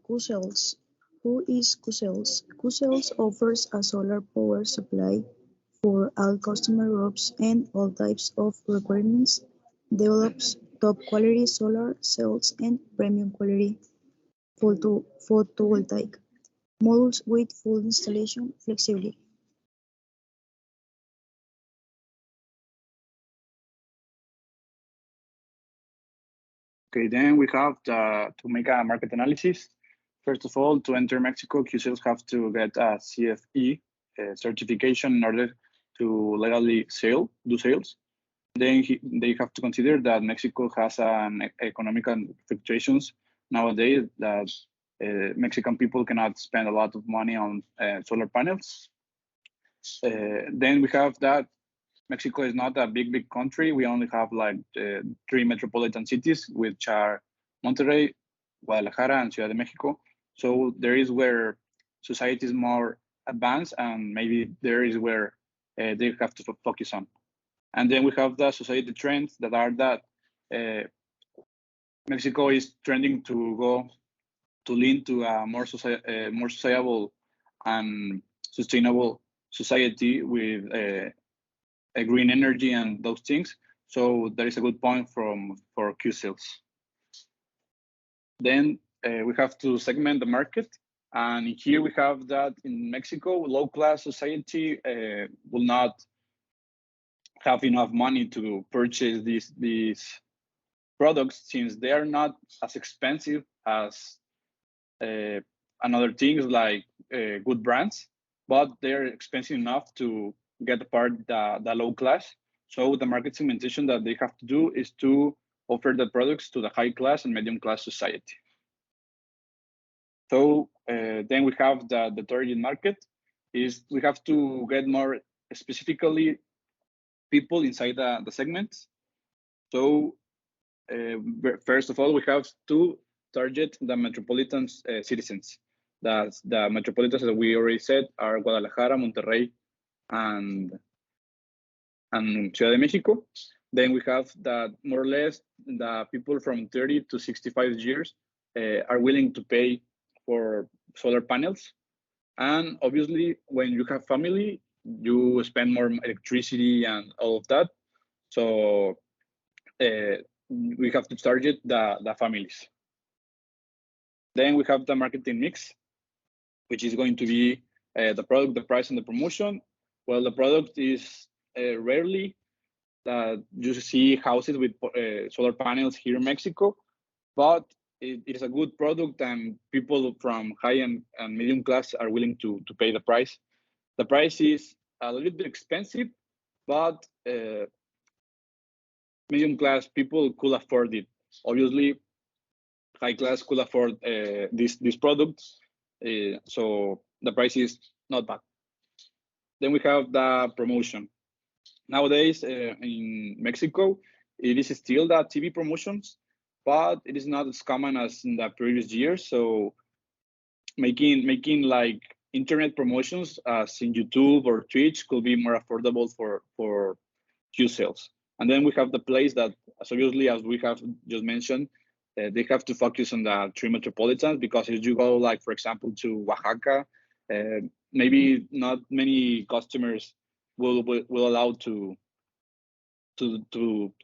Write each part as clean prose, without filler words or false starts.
Q-Cells. Who is Q-Cells? Q-Cells offers a solar power supply for all customer groups and all types of requirements, develops top quality solar cells and premium quality photovoltaic modules with full installation flexibility. Okay, then we have to make a market analysis. First of all, to enter Mexico, Q-Sales have to get a CFE certification in order to legally do sales. Then they have to consider that Mexico has an economic fluctuations nowadays, that Mexican people cannot spend a lot of money on solar panels. Then we have that Mexico is not a big country. We only have like 3 metropolitan cities, which are Monterrey, Guadalajara, and Ciudad de Mexico. So there is where society is more advanced, and maybe there is where they have to focus on. And then we have the society trends that are that Mexico is trending to lean to a more sociable and sustainable society with a green energy and those things. So that is a good point for Q-Sales. Then we have to segment the market. And here we have that in Mexico, low-class society will not have enough money to purchase these products, since they are not as expensive as another things like good brands, but they're expensive enough to get apart the low class. So the market segmentation that they have to do is to offer the products to the high class and medium class society. So then we have the target market. Is we have to get more specifically people inside the segments. So first of all, we have to target the metropolitan citizens. The metropolitans that we already said are Guadalajara, Monterrey, and Ciudad de Mexico. Then we have that more or less the people from 30 to 65 years are willing to pay for solar panels. And obviously, when you have family, you spend more electricity and all of that. So we have to target the families. Then we have the marketing mix, which is going to be the product, the price, and the promotion. Well, the product is rarely that you see houses with solar panels here in Mexico, but it is a good product, and people from high and medium class are willing to pay the price. The price is a little bit expensive, but medium class people could afford it. Obviously, high class could afford these products, so the price is not bad. Then we have the promotion. Nowadays in Mexico, it is still the TV promotions, but it is not as common as in the previous years. So making like internet promotions as in YouTube or Twitch could be more affordable for Q-Sales. And then we have the place that, as obviously as we have just mentioned, they have to focus on the 3 metropolitans, because if you go, like, for example, to Oaxaca, maybe not many customers will allow to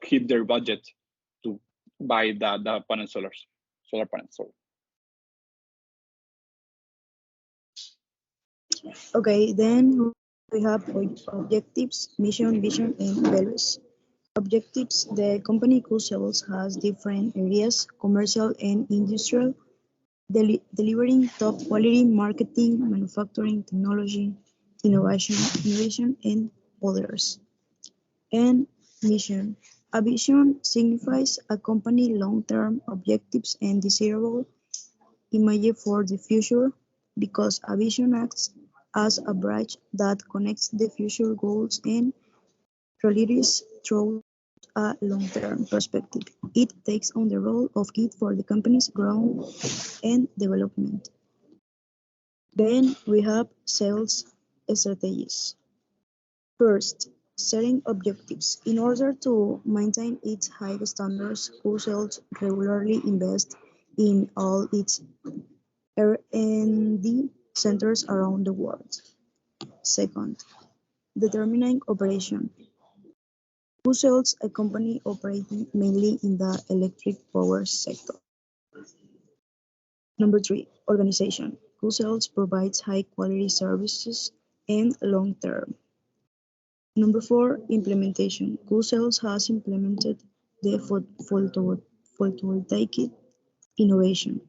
hit their budget to buy the solar panels. Sorry. Okay, then we have objectives, mission, vision, and values. Objectives: the company Q-Sales has different areas, commercial and industrial, delivering top quality marketing, manufacturing, technology, innovation, and others. And mission: a vision signifies a company long-term objectives and desirable image for the future, because a vision acts as a bridge that connects the future goals and realities through a long-term perspective. It takes on the role of guide for the company's growth and development. Then we have sales strategies. First, setting objectives. In order to maintain its high standards, Q-Sales regularly invest in all its R&D centers around the world. Second, determining operation. Who sells a company operating mainly in the electric power sector? Number three, organization. Who sells provides high quality services and long term. Number four, implementation. Q-Cells has implemented the photovoltaic innovation.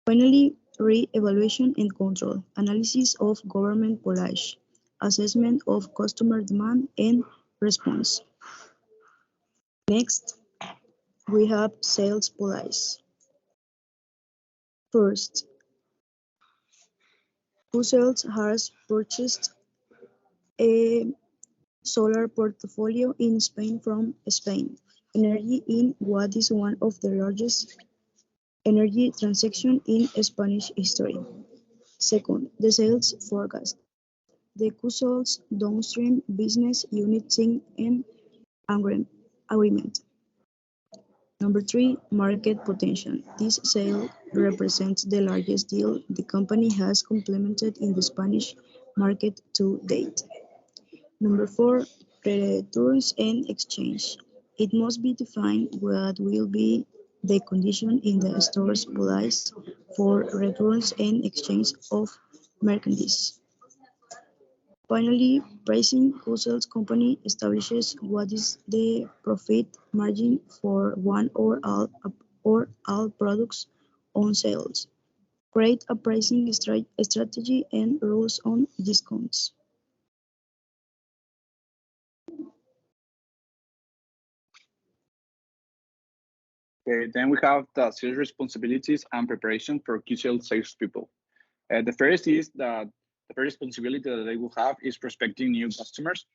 Finally, re-evaluation and control, analysis of government policy, assessment of customer demand and response. Next, we have sales policy. First, Q-Cells has purchased a solar portfolio in Spain from Spain Energy in what is one of the largest energy transactions in Spanish history. Second, the sales forecast. The Q-Cells downstream business unit signed an agreement. Number three, market potential. This sale represents the largest deal the company has completed in the Spanish market to date. Number four, returns and exchange. It must be defined what will be the condition in the store's policy for returns and exchange of merchandise. Finally, pricing. Q-Cells company establishes what is the profit margin for one or all products on sales. Create a pricing strategy and rules on discounts. Okay, then we have the sales responsibilities and preparation for QCL salespeople. The first is that the first responsibility that they will have is prospecting new customers.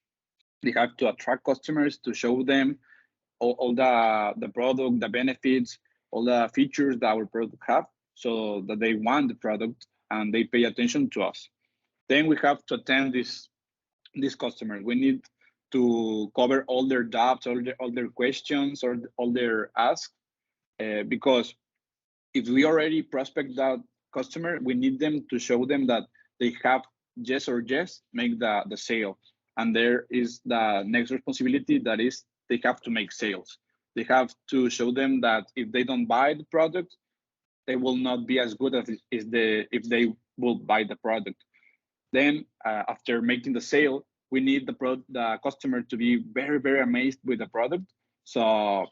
They have to attract customers to show them all the product, the benefits, all the features that our product have, so that they want the product and they pay attention to us. Then we have to attend these customers. We need to cover all their doubts, all their questions, or all their asks, because if we already prospect that customer, we need them to show them that they have yes or yes, make the sale. And there is the next responsibility, that is they have to make sales. They have to show them that if they don't buy the product, they will not be as good as if they will buy the product. Then after making the sale, we need the customer to be very, very amazed with the product. So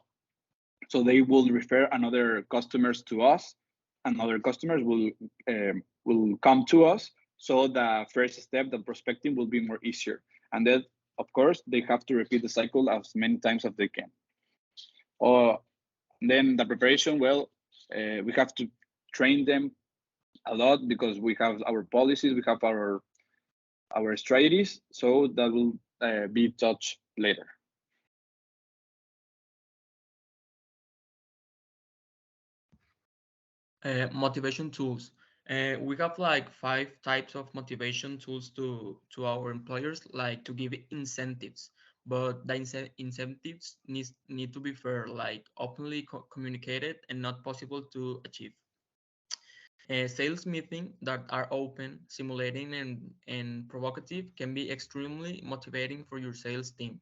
they will refer another customers to us, and other customers will come to us. So the first step, the prospecting, will be more easier. And then, of course, they have to repeat the cycle as many times as they can. Then the preparation, well, we have to train them a lot because we have our policies, we have our strategies. So that will be touched later. Motivation tools. We have like 5 types of motivation tools to our employers, like to give incentives, but the incentives need to be fair, like openly communicated and not possible to achieve. Sales meetings that are open, simulating, and provocative can be extremely motivating for your sales team.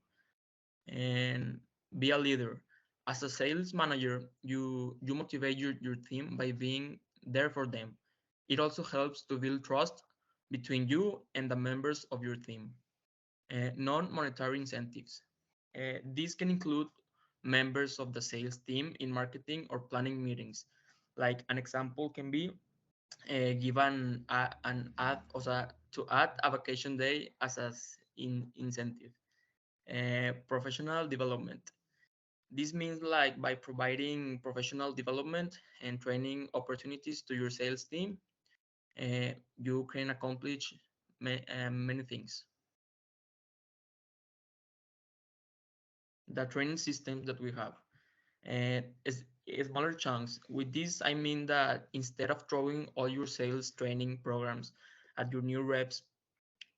And be a leader. As a sales manager, you motivate your team by being there for them. It also helps to build trust between you and the members of your team. Non-monetary incentives. These can include members of the sales team in marketing or planning meetings. Like an example can be given an ad, o sea, to add a vacation day as an incentive. Professional development. This means like by providing professional development and training opportunities to your sales team, you can accomplish many things. The training systems that we have is smaller chunks. With this, I mean that instead of throwing all your sales training programs at your new reps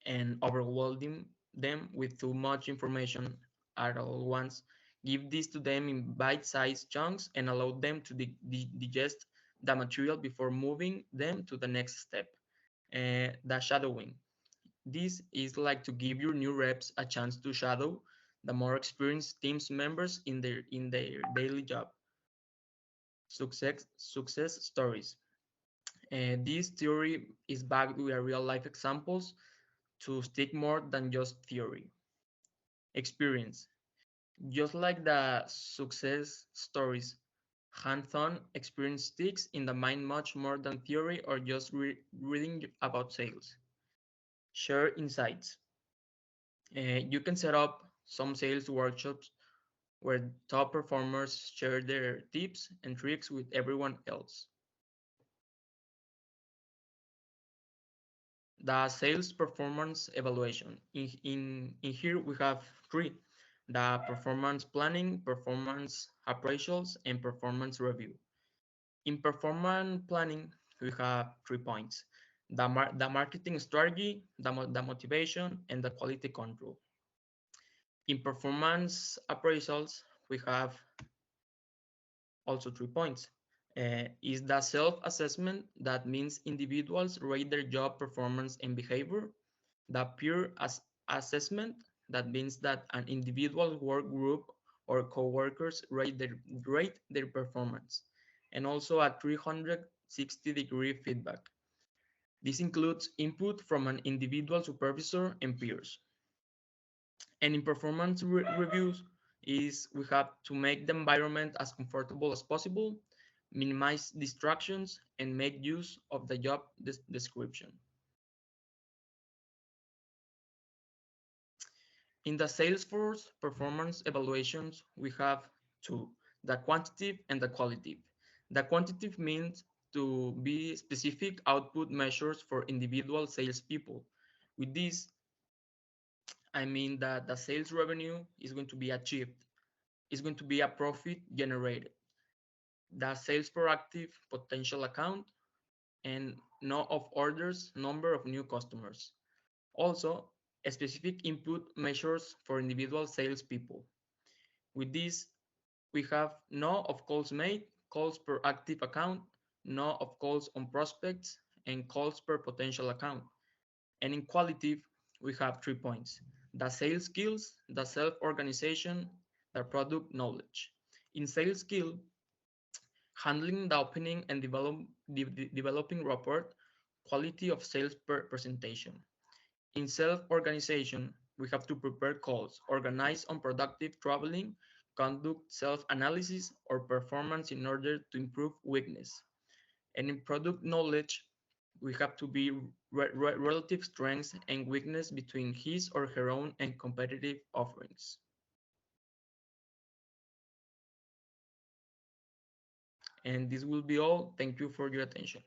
and overwhelming them with too much information at all once, give this to them in bite-sized chunks and allow them to digest the material before moving them to the next step. The shadowing. This is like to give your new reps a chance to shadow the more experienced teams members in their daily job. Success stories. This theory is backed with real life examples to stick more than just theory. Experience. Just like the success stories, hands-on experience sticks in the mind much more than theory or just reading about sales. Share insights. You can set up some sales workshops where top performers share their tips and tricks with everyone else. The sales performance evaluation. In here we have three: the performance planning, performance appraisals, and performance review. In performance planning, we have 3 points: the marketing strategy, the motivation, and the quality control. In performance appraisals, we have also 3 points. Is the self-assessment, that means individuals rate their job performance and behavior. The peer assessment, that means that an individual work group or co-workers rate their performance. And also a 360-degree feedback. This includes input from an individual supervisor and peers. And in performance reviews, we have to make the environment as comfortable as possible, minimize distractions, and make use of the job description. In the Salesforce performance evaluations, we have two: the quantitative and the qualitative. The quantitative means to be specific output measures for individual salespeople. With this, I mean that the sales revenue is going to be achieved. It's going to be a profit generated. The sales per active potential account, and no of orders, number of new customers. Also, specific input measures for individual salespeople. With this, we have no of calls made, calls per active account, no of calls on prospects, and calls per potential account. And in qualitative, we have 3 points: the sales skills, the self-organization, the product knowledge. In sales skill, handling the opening and developing rapport, quality of sales presentation. In self-organization, we have to prepare calls, organize unproductive traveling, conduct self-analysis or performance in order to improve weakness. And in product knowledge, we have to be relative strengths and weakness between his or her own and competitive offerings. And this will be all. Thank you for your attention.